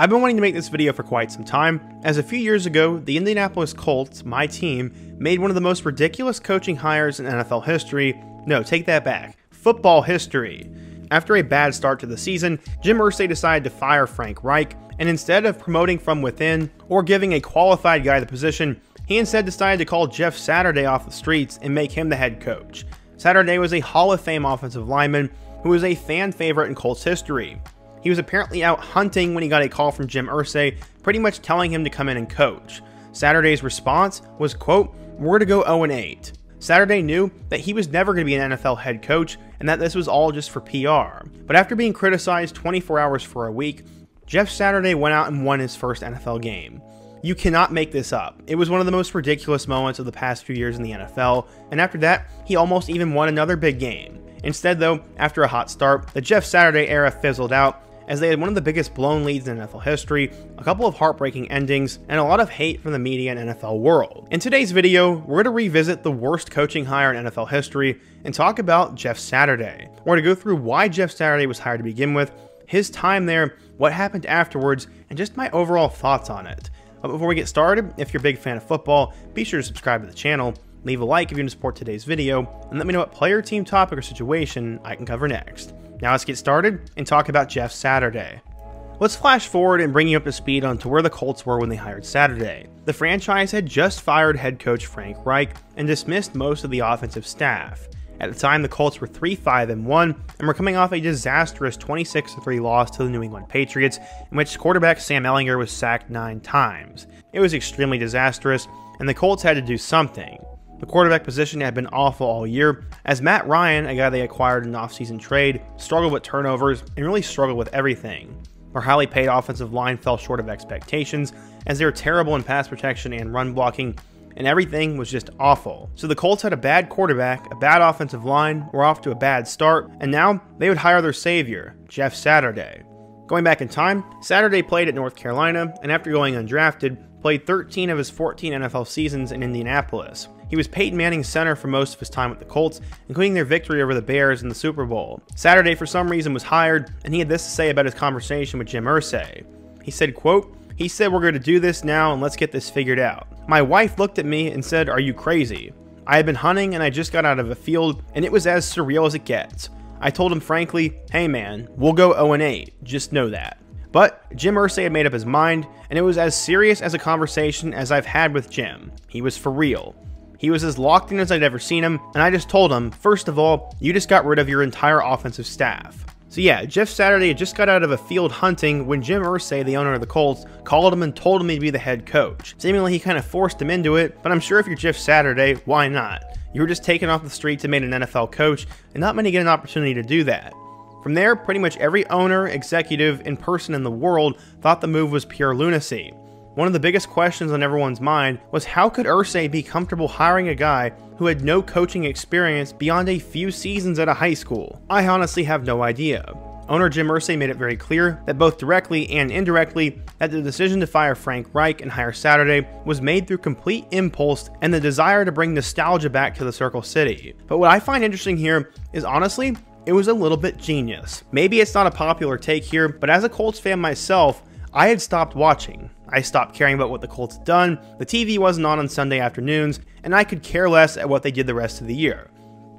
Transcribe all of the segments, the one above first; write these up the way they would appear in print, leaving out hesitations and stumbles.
I've been wanting to make this video for quite some time, as a few years ago, the Indianapolis Colts, my team, made one of the most ridiculous coaching hires in NFL history. No, take that back. Football history. After a bad start to the season, Jim Irsay decided to fire Frank Reich, and instead of promoting from within or giving a qualified guy the position, he instead decided to call Jeff Saturday off the streets and make him the head coach. Saturday was a Hall of Fame offensive lineman who was a fan favorite in Colts history. He was apparently out hunting when he got a call from Jim Irsay, pretty much telling him to come in and coach. Saturday's response was, quote, "We're to go 0-8. Saturday knew that he was never going to be an NFL head coach and that this was all just for PR. But after being criticized 24 hours for a week, Jeff Saturday went out and won his first NFL game. You cannot make this up. It was one of the most ridiculous moments of the past few years in the NFL, and after that, he almost even won another big game. Instead though, after a hot start, the Jeff Saturday era fizzled out, as they had one of the biggest blown leads in NFL history, a couple of heartbreaking endings, and a lot of hate from the media and NFL world. In today's video, we're going to revisit the worst coaching hire in NFL history and talk about Jeff Saturday. We're going to go through why Jeff Saturday was hired to begin with, his time there, what happened afterwards, and just my overall thoughts on it. But before we get started, if you're a big fan of football, be sure to subscribe to the channel, leave a like if you want to support today's video, and let me know what player, team, topic, or situation I can cover next. Now let's get started and talk about Jeff Saturday. Let's flash forward and bring you up to speed on to where the Colts were when they hired Saturday. The franchise had just fired head coach Frank Reich and dismissed most of the offensive staff. At the time, the Colts were 3-5-1 and were coming off a disastrous 26-3 loss to the New England Patriots, in which quarterback Sam Ehlinger was sacked 9 times. It was extremely disastrous, and the Colts had to do something. The quarterback position had been awful all year, as Matt Ryan, a guy they acquired in an offseason trade, struggled with turnovers and really struggled with everything. Their highly paid offensive line fell short of expectations, as they were terrible in pass protection and run blocking, and everything was just awful. So the Colts had a bad quarterback, a bad offensive line, were off to a bad start, and now they would hire their savior, Jeff Saturday. Going back in time, Saturday played at North Carolina, and after going undrafted, played 13 of his 14 NFL seasons in Indianapolis. He was Peyton Manning's center for most of his time with the Colts, including their victory over the Bears in the Super Bowl. Saturday, for some reason, was hired, and he had this to say about his conversation with Jim Irsay. He said, quote, "He said we're going to do this now and let's get this figured out. My wife looked at me and said, 'Are you crazy?' I had been hunting and I just got out of a field, and it was as surreal as it gets. I told him frankly, hey man, we'll go 0-8, just know that." But Jim Irsay had made up his mind, and it was as serious as a conversation as I've had with Jim. He was for real. He was as locked in as I'd ever seen him, and I just told him, first of all, you just got rid of your entire offensive staff. So yeah, Jeff Saturday had just got out of a field hunting when Jim Irsay, the owner of the Colts, called him and told him he'd be the head coach. Seemingly he kind of forced him into it, but I'm sure if you're Jeff Saturday, why not? You were just taken off the streets and made an NFL coach, and not many get an opportunity to do that. From there, pretty much every owner, executive, and person in the world thought the move was pure lunacy. One of the biggest questions on everyone's mind was how could Irsay be comfortable hiring a guy who had no coaching experience beyond a few seasons at a high school? I honestly have no idea. Owner Jim Irsay made it very clear that both directly and indirectly that the decision to fire Frank Reich and hire Saturday was made through complete impulse and the desire to bring nostalgia back to the Circle City. But what I find interesting here is honestly, it was a little bit genius. Maybe it's not a popular take here, but as a Colts fan myself, I had stopped watching. I stopped caring about what the Colts had done, the TV wasn't on Sunday afternoons, and I could care less at what they did the rest of the year.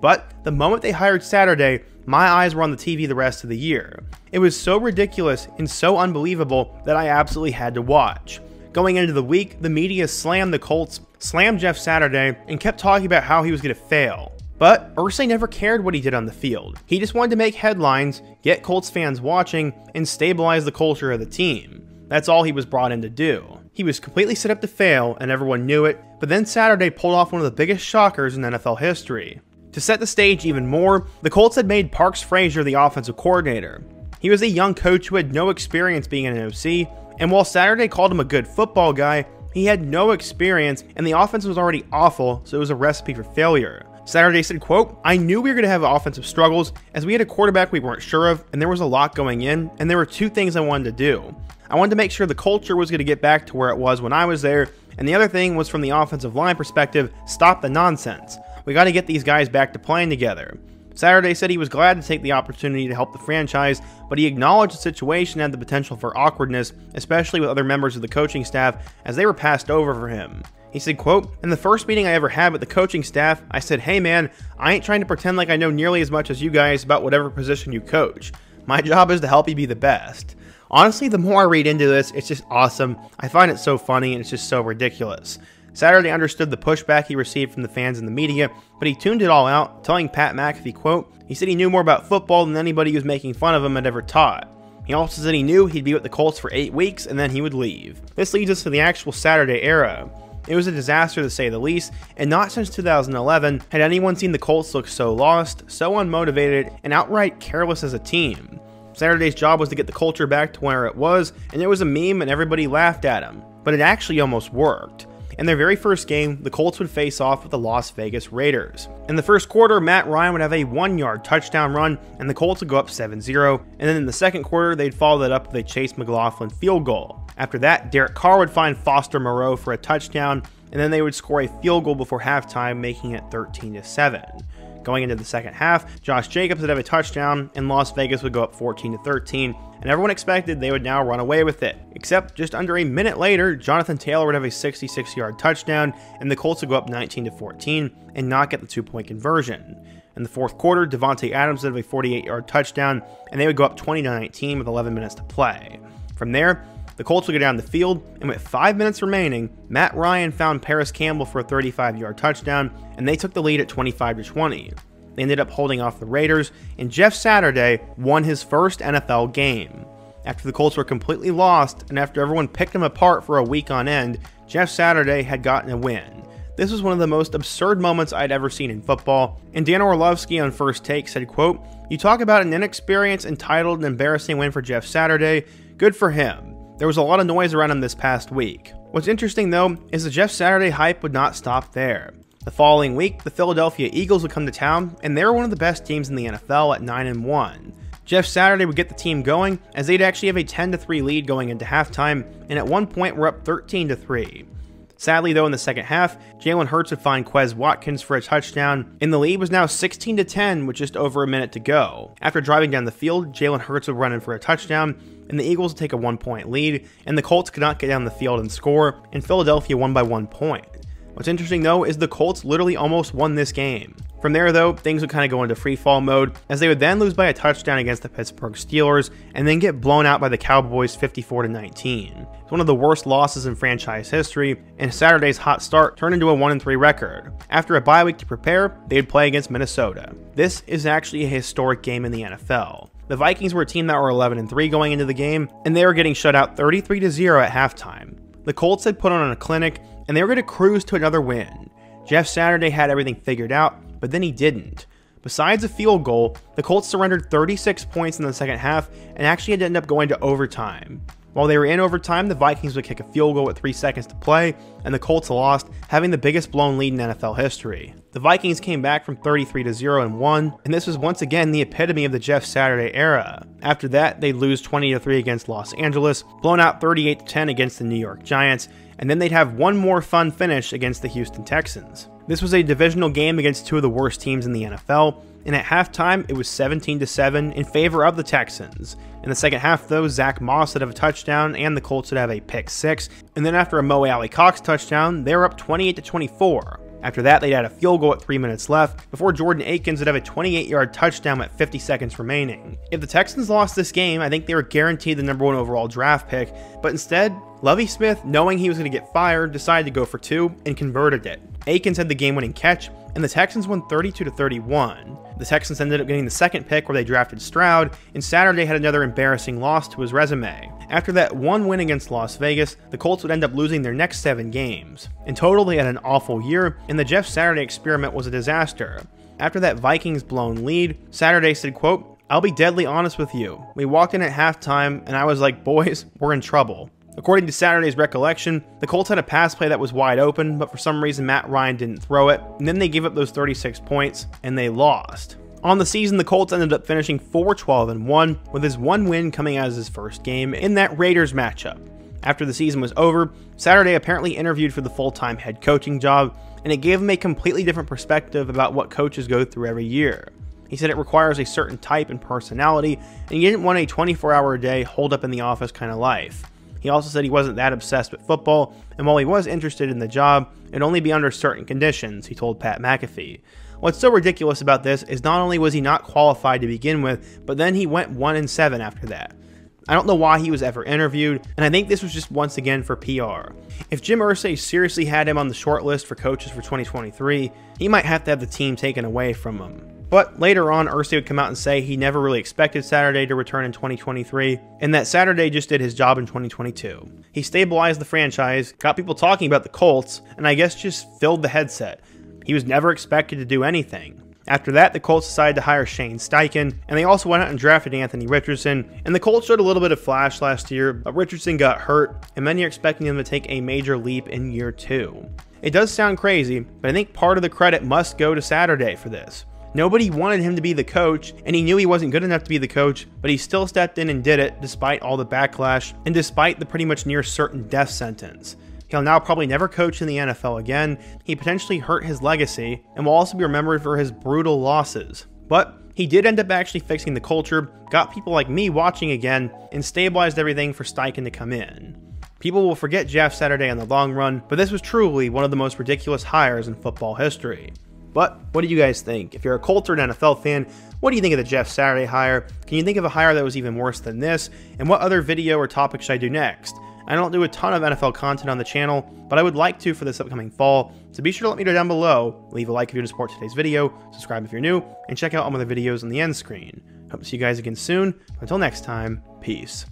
But the moment they hired Saturday, my eyes were on the TV the rest of the year. It was so ridiculous and so unbelievable that I absolutely had to watch. Going into the week, the media slammed the Colts, slammed Jeff Saturday, and kept talking about how he was going to fail. But Irsay never cared what he did on the field. He just wanted to make headlines, get Colts fans watching, and stabilize the culture of the team. That's all he was brought in to do. He was completely set up to fail, and everyone knew it, but then Saturday pulled off one of the biggest shockers in NFL history. To set the stage even more, the Colts had made Parks Frazier the offensive coordinator. He was a young coach who had no experience being an OC, and while Saturday called him a good football guy, he had no experience, and the offense was already awful, so it was a recipe for failure. Saturday said, quote, "I knew we were going to have offensive struggles as we had a quarterback we weren't sure of, and there was a lot going in, and there were two things I wanted to do. I wanted to make sure the culture was going to get back to where it was when I was there, and the other thing was from the offensive line perspective, stop the nonsense. We got to get these guys back to playing together. Saturday said he was glad to take the opportunity to help the franchise, but he acknowledged the situation had the potential for awkwardness, especially with other members of the coaching staff, as they were passed over for him. He said, quote, "In the first meeting I ever had with the coaching staff, I said, hey man, I ain't trying to pretend like I know nearly as much as you guys about whatever position you coach. My job is to help you be the best." Honestly, the more I read into this, it's just awesome. I find it so funny and it's just so ridiculous. Saturday understood the pushback he received from the fans and the media, but he tuned it all out, telling Pat McAfee, quote, he said he knew more about football than anybody who was making fun of him had ever taught. He also said he knew he'd be with the Colts for 8 weeks and then he would leave. This leads us to the actual Saturday era. It was a disaster to say the least, and not since 2011 had anyone seen the Colts look so lost, so unmotivated, and outright careless as a team. Saturday's job was to get the culture back to where it was, and it was a meme and everybody laughed at him. But it actually almost worked. In their very first game, the Colts would face off with the Las Vegas Raiders. In the first quarter, Matt Ryan would have a 1-yard touchdown run, and the Colts would go up 7-0, and then in the second quarter, they'd follow that up with a Chase McLaughlin field goal. After that, Derek Carr would find Foster Moreau for a touchdown, and then they would score a field goal before halftime, making it 13-7. Going into the second half, Josh Jacobs would have a touchdown, and Las Vegas would go up 14-13, and everyone expected they would now run away with it. Except just under a minute later, Jonathan Taylor would have a 66-yard touchdown, and the Colts would go up 19-14 and not get the 2-point conversion. In the fourth quarter, Devontae Adams would have a 48-yard touchdown, and they would go up 20-19 with 11 minutes to play. From there, the Colts would go down the field, and with 5 minutes remaining, Matt Ryan found Paris Campbell for a 35-yard touchdown, and they took the lead at 25-20. They ended up holding off the Raiders, and Jeff Saturday won his first NFL game. After the Colts were completely lost, and after everyone picked them apart for a week on end, Jeff Saturday had gotten a win. This was one of the most absurd moments I'd ever seen in football, and Dan Orlovsky on First Take said, quote, "You talk about an inexperienced, entitled, and embarrassing win for Jeff Saturday. Good for him. There was a lot of noise around him this past week." What's interesting though is the Jeff Saturday hype would not stop there. The following week, the Philadelphia Eagles would come to town, and they were one of the best teams in the NFL at 9-1. Jeff Saturday would get the team going, as they'd actually have a 10-3 lead going into halftime, and at one point were up 13-3. Sadly though, in the second half, Jalen Hurts would find Quez Watkins for a touchdown, and the lead was now 16-10 with just over a minute to go. After driving down the field, Jalen Hurts would run in for a touchdown, and the Eagles would take a 1-point lead, and the Colts could not get down the field and score, and Philadelphia won by 1 point. What's interesting though is the Colts literally almost won this game. From there though, things would kind of go into freefall mode, as they would then lose by a touchdown against the Pittsburgh Steelers, and then get blown out by the Cowboys 54-19. It's one of the worst losses in franchise history, and Saturday's hot start turned into a 1-3 record. After a bye week to prepare, they would play against Minnesota. This is actually a historic game in the NFL. The Vikings were a team that were 11-3 going into the game, and they were getting shut out 33-0 at halftime. The Colts had put on a clinic, and they were going to cruise to another win. Jeff Saturday had everything figured out, but then he didn't. Besides a field goal, the Colts surrendered 36 points in the second half and actually had to end up going to overtime. While they were in overtime, the Vikings would kick a field goal with 3 seconds to play, and the Colts lost, having the biggest blown lead in NFL history. The Vikings came back from 33-0 and won, and this was once again the epitome of the Jeff Saturday era. After that, they'd lose 20-3 against Los Angeles, blown out 38-10 against the New York Giants, and then they'd have one more fun finish against the Houston Texans. This was a divisional game against two of the worst teams in the NFL, and at halftime, it was 17-7 in favor of the Texans. In the second half, though, Zach Moss would have a touchdown, and the Colts would have a pick six, and then after a Moe Alley-Cox touchdown, they were up 28-24. After that, they'd had a field goal at 3 minutes left, before Jordan Akins would have a 28-yard touchdown with 50 seconds remaining. If the Texans lost this game, I think they were guaranteed the #1 overall draft pick, but instead, Lovie Smith, knowing he was going to get fired, decided to go for two and converted it. Akins had the game-winning catch, and the Texans won 32-31. The Texans ended up getting the second pick where they drafted Stroud, and Saturday had another embarrassing loss to his resume. After that one win against Las Vegas, the Colts would end up losing their next 7 games. In total, they had an awful year, and the Jeff Saturday experiment was a disaster. After that Vikings blown lead, Saturday said, quote, "I'll be deadly honest with you. We walked in at halftime, and I was like, boys, we're in trouble." According to Saturday's recollection, the Colts had a pass play that was wide open, but for some reason Matt Ryan didn't throw it, and then they gave up those 36 points, and they lost. On the season, the Colts ended up finishing 4-12-1, with his one win coming as his first game in that Raiders matchup. After the season was over, Saturday apparently interviewed for the full-time head coaching job, and it gave him a completely different perspective about what coaches go through every year. He said it requires a certain type and personality, and he didn't want a 24-hour-a-day, hold-up-in-the-office kind of life. He also said he wasn't that obsessed with football, and while he was interested in the job, it'd only be under certain conditions, he told Pat McAfee. What's so ridiculous about this is not only was he not qualified to begin with, but then he went 1-7 after that. I don't know why he was ever interviewed, and I think this was just once again for PR. If Jim Irsay seriously had him on the short list for coaches for 2023, he might have to have the team taken away from him. But later on, Irsay would come out and say he never really expected Saturday to return in 2023, and that Saturday just did his job in 2022. He stabilized the franchise, got people talking about the Colts, and I guess just filled the headset. He was never expected to do anything. After that, the Colts decided to hire Shane Steichen, and they also went out and drafted Anthony Richardson, and the Colts showed a little bit of flash last year, but Richardson got hurt, and many are expecting him to take a major leap in year 2. It does sound crazy, but I think part of the credit must go to Saturday for this. Nobody wanted him to be the coach, and he knew he wasn't good enough to be the coach, but he still stepped in and did it despite all the backlash, and despite the pretty much near certain death sentence. He'll now probably never coach in the NFL again. He potentially hurt his legacy and will also be remembered for his brutal losses. But he did end up actually fixing the culture, got people like me watching again, and stabilized everything for Steichen to come in. People will forget Jeff Saturday in the long run, but this was truly one of the most ridiculous hires in football history. But what do you guys think? If you're a Colts or an NFL fan, what do you think of the Jeff Saturday hire? Can you think of a hire that was even worse than this? And what other video or topic should I do next? I don't do a ton of NFL content on the channel, but I would like to for this upcoming fall, so be sure to let me know down below, leave a like if you want to support today's video, subscribe if you're new, and check out all my other videos on the end screen. Hope to see you guys again soon. Until next time, peace.